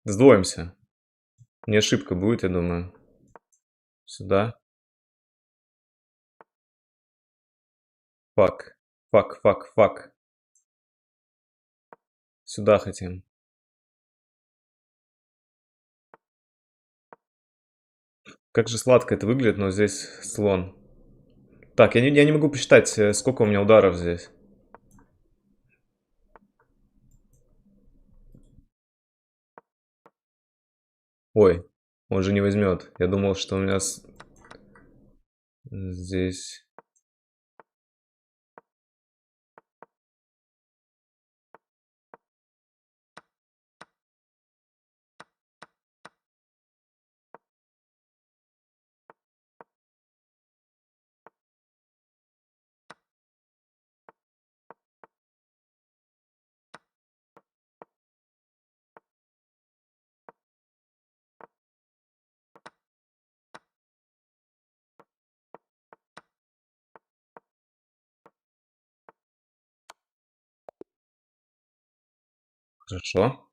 Сдвоимся. Не ошибка будет, я думаю. Сюда. Фак. Фак, фак, фак. Сюда хотим. Как же сладко это выглядит, но здесь слон. Так, я не могу посчитать, сколько у меня ударов здесь. Ой, он же не возьмет. Я думал, что у меня здесь... Хорошо.